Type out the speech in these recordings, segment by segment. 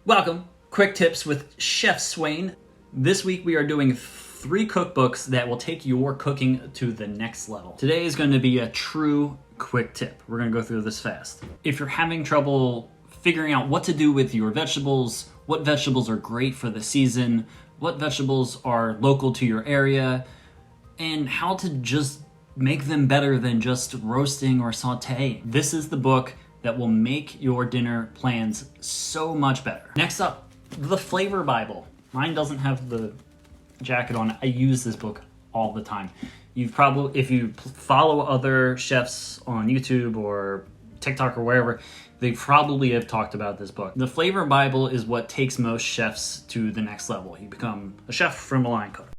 Welcome, Quick Tips with Chef Swain. This week we are doing 3 cookbooks that will take your cooking to the next level. Today is going to be a true quick tip. We're going to go through this fast. If you're having trouble figuring out what to do with your vegetables, what vegetables are great for the season, what vegetables are local to your area, and how to just make them better than just roasting or sauteing, this is the book that will make your dinner plans so much better. Next up, the Flavor Bible. Mine doesn't have the jacket on. I use this book all the time. You've probably, if you follow other chefs on YouTube or TikTok or wherever, they probably have talked about this book. The Flavor Bible is what takes most chefs to the next level. You become a chef from a line cook.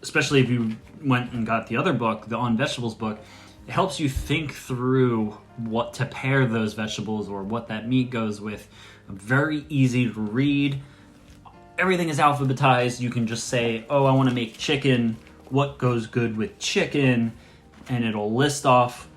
Especially if you went and got the other book, the On Vegetables book, it helps you think through what to pair those vegetables or what that meat goes with. Very easy to read. Everything is alphabetized. You can just say, oh, I want to make chicken. What goes good with chicken? And it'll list off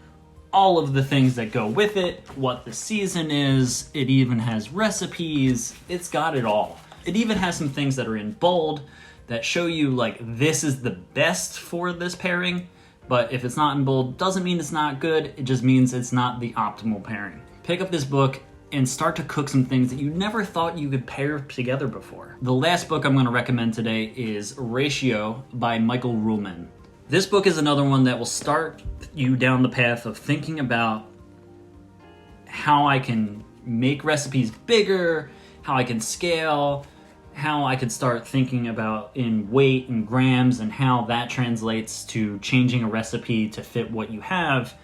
all of the things that go with it, what the season is. It even has recipes. It's got it all. It even has some things that are in bold that show you like this is the best for this pairing, but if it's not in bold, doesn't mean it's not good, it just means it's not the optimal pairing. Pick up this book and start to cook some things that you never thought you could pair together before. The last book I'm going to recommend today is Ratio by Michael Ruhlman. This book is another one that will start you down the path of thinking about how I can make recipes bigger, how I can scale, how I could start thinking about in weight and grams and how that translates to changing a recipe to fit what you have.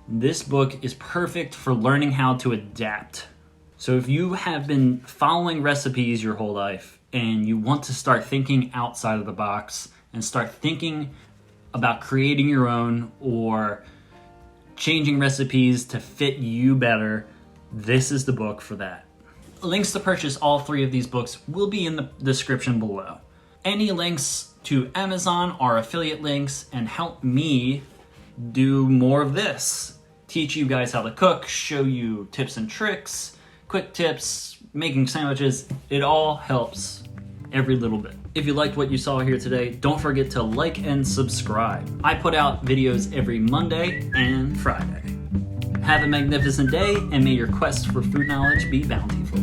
This book is perfect for learning how to adapt. So if you have been following recipes your whole life and you want to start thinking outside of the box and start thinking about creating your own or changing recipes to fit you better, this is the book for that. Links to purchase all 3 of these books will be in the description below. Any links to Amazon are affiliate links and help me do more of this. Teach you guys how to cook, show you tips and tricks, quick tips, making sandwiches. It all helps every little bit. If you liked what you saw here today, don't forget to like and subscribe. I put out videos every Monday and Friday. Have a magnificent day, and may your quest for food knowledge be bountiful.